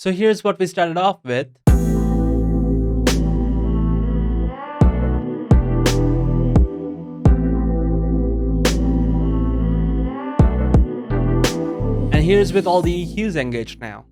So here's what we started off with. And here's with all the EQs engaged now.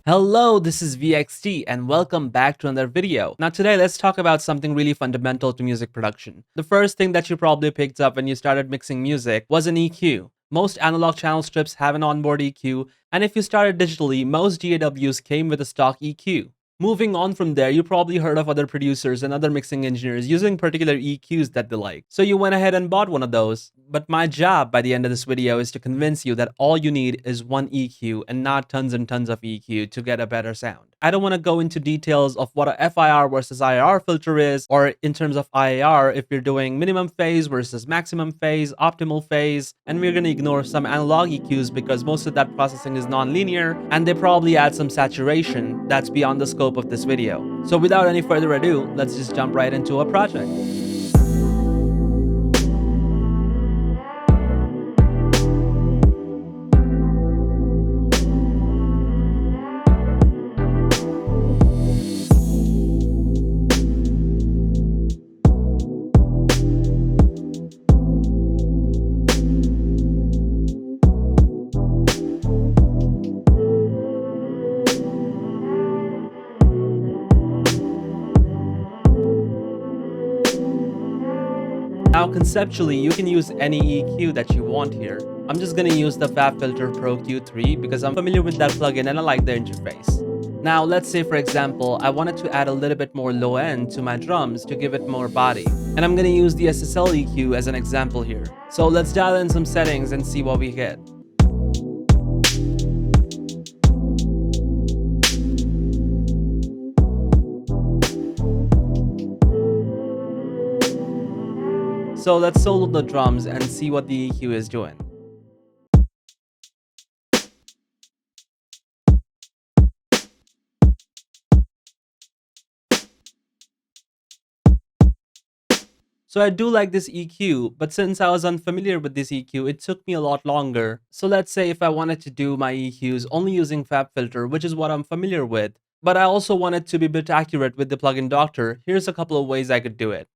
Hello, this is VXT and welcome back to another video. Now today let's talk about something really fundamental to music production. The first thing that you probably picked up when you started mixing music was an EQ. Most analog channel strips have an onboard EQ, and if you started digitally, most DAWs came with a stock EQ. Moving on from there, you probably heard of other producers and other mixing engineers using particular EQs that they like. So you went ahead and bought one of those. But my job by the end of this video is to convince you that all you need is one EQ and not tons and tons of EQ to get a better sound. I don't want to go into details of what a FIR versus IR filter is, or in terms of IAR, if you're doing minimum phase versus maximum phase, optimal phase, and we're going to ignore some analog EQs because most of that processing is non-linear, and they probably add some saturation that's beyond the scope of this video. So without any further ado, let's just jump right into a project. Now conceptually, you can use any EQ that you want here. I'm just going to use the FabFilter Pro Q3 because I'm familiar with that plugin and I like the interface. Now let's say for example, I wanted to add a little bit more low end to my drums to give it more body. And I'm going to use the SSL EQ as an example here. So let's dial in some settings and see what we get. So let's solo the drums and see what the EQ is doing. So I do like this EQ, but since I was unfamiliar with this EQ, it took me a lot longer. So let's say if I wanted to do my EQs only using FabFilter, which is what I'm familiar with, but I also wanted to be a bit accurate with the plugin Doctor, here's a couple of ways I could do it.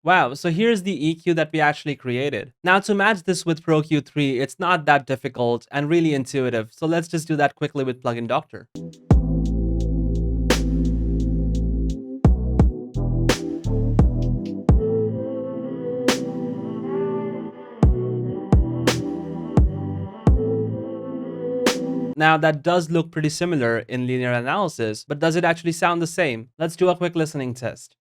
Wow, so here's the EQ that we actually created. Now to match this with Pro Q3, it's not that difficult and really intuitive, so let's just do that quickly with plugin Doctor. Now that does look pretty similar in linear analysis, but does it actually sound the same? Let's do a quick listening test.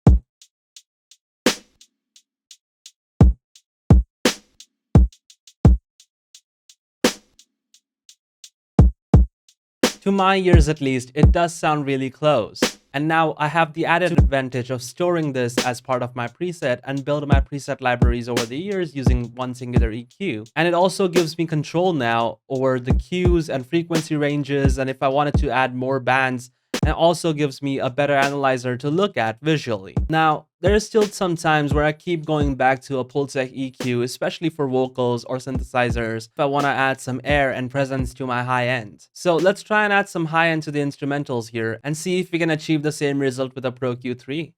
To my ears at least, it does sound really close. And now I have the added advantage of storing this as part of my preset and build my preset libraries over the years using one singular EQ. And it also gives me control now over the cues and frequency ranges, and if I wanted to add more bands, and also gives me a better analyzer to look at visually. Now, there is still some times where I keep going back to a Pultec EQ, especially for vocals or synthesizers, if I want to add some air and presence to my high end. So let's try and add some high end to the instrumentals here and see if we can achieve the same result with a Pro Q3.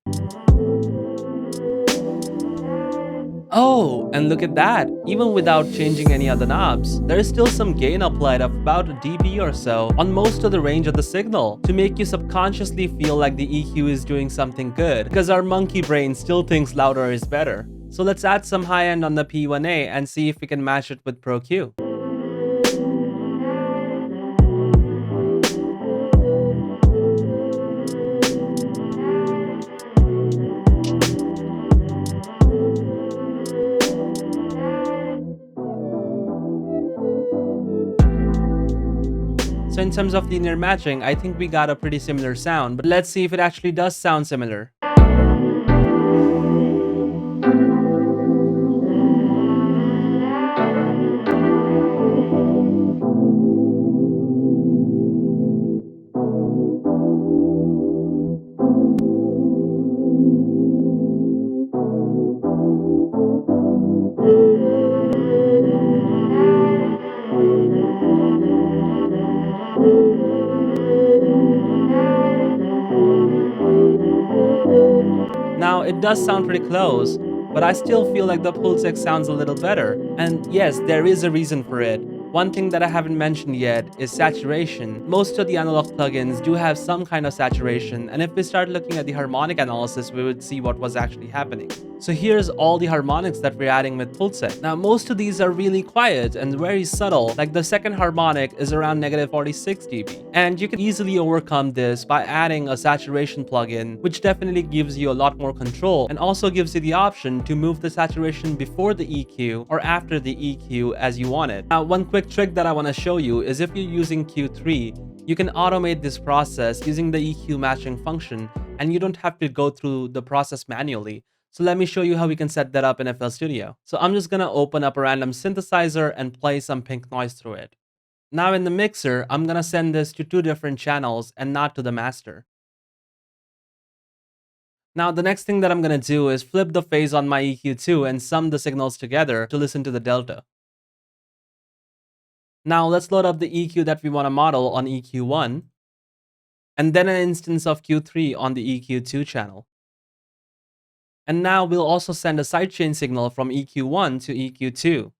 Oh, and look at that! Even without changing any other knobs, there is still some gain applied of about a dB or so on most of the range of the signal to make you subconsciously feel like the EQ is doing something good, because our monkey brain still thinks louder is better. So let's add some high end on the P1A and see if we can match it with Pro Q. So in terms of linear matching, I think we got a pretty similar sound, but let's see if it actually does sound similar. it does sound pretty close, but I still feel like the Pulsec sounds a little better. And yes, there is a reason for it. One thing that I haven't mentioned yet is saturation. Most of the analog plugins do have some kind of saturation, and if we start looking at the harmonic analysis, we would see what was actually happening. So here's all the harmonics that we're adding with Pulsec. Now most of these are really quiet and very subtle, like the second harmonic is around -46 dB. And you can easily overcome this by adding a saturation plugin, which definitely gives you a lot more control and also gives you the option to move the saturation before the EQ or after the EQ as you want it. Now one quick trick that I want to show you is if you're using Q3, you can automate this process using the EQ matching function, and you don't have to go through the process manually. So let me show you how we can set that up in FL Studio. So I'm just gonna open up a random synthesizer and play some pink noise through it. Now in the mixer, I'm gonna send this to 2 different channels and not to the master. Now the next thing that I'm gonna do is flip the phase on my EQ2 and sum the signals together to listen to the delta. Now let's load up the EQ that we wanna model on EQ1, and then an instance of Q3 on the EQ2 channel. And now we'll also send a sidechain signal from EQ1 to EQ2.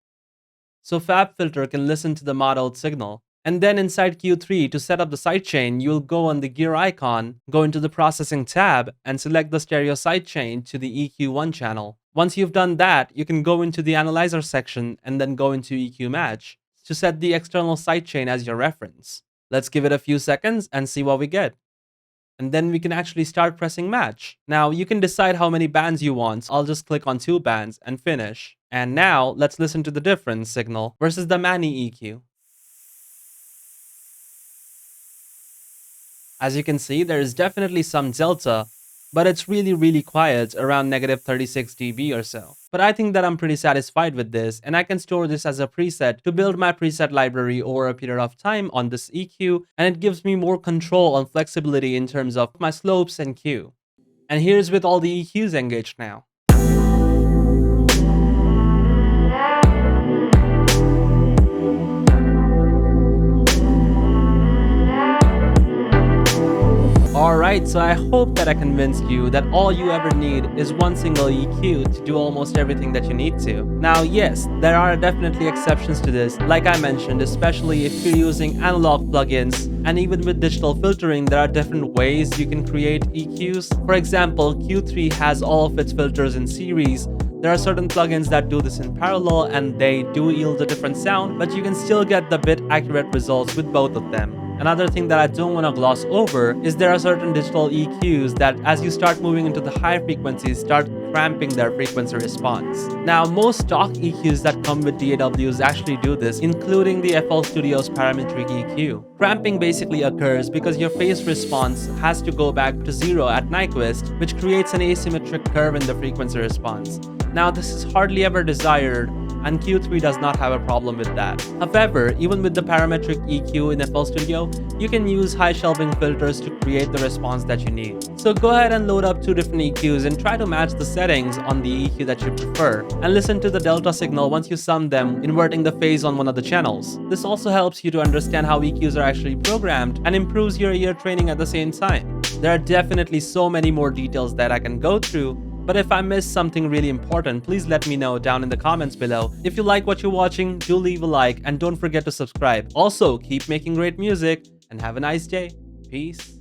So FabFilter can listen to the modeled signal. And then inside Q3, to set up the sidechain, you'll go on the gear icon, go into the processing tab, and select the stereo sidechain to the EQ1 channel. Once you've done that, you can go into the analyzer section and then go into EQ match to set the external sidechain as your reference. Let's give it a few seconds and see what we get. And then we can actually start pressing match. Now you can decide how many bands you want. I'll just click on 2 bands and finish. And now let's listen to the difference signal versus the Mani EQ. As you can see, there is definitely some delta, but it's really quiet, around -36 dB or so. But I think that I'm pretty satisfied with this, and I can store this as a preset to build my preset library over a period of time on this EQ, and it gives me more control and flexibility in terms of my slopes and Q. And here's with all the EQs engaged now. Alright, so I hope that I convinced you that all you ever need is one single EQ to do almost everything that you need to. Now yes, there are definitely exceptions to this, like I mentioned, especially if you're using analog plugins, and even with digital filtering there are different ways you can create EQs. For example, Q3 has all of its filters in series. There are certain plugins that do this in parallel and they do yield a different sound, but you can still get the bit accurate results with both of them. Another thing that I don't want to gloss over is there are certain digital EQs that as you start moving into the higher frequencies start cramping their frequency response. Now most stock EQs that come with DAWs actually do this, including the FL Studio's parametric EQ. Cramping basically occurs because your phase response has to go back to 0 at Nyquist, which creates an asymmetric curve in the frequency response. Now this is hardly ever desired, and Q3 does not have a problem with that. However, even with the parametric EQ in FL Studio, you can use high shelving filters to create the response that you need. So go ahead and load up 2 different EQs and try to match the settings on the EQ that you prefer, and listen to the delta signal once you sum them, inverting the phase on one of the channels. This also helps you to understand how EQs are actually programmed and improves your ear training at the same time. There are definitely so many more details that I can go through, but if I missed something really important, please let me know down in the comments below. If you like what you're watching, do leave a like and don't forget to subscribe. Also, keep making great music and have a nice day. Peace.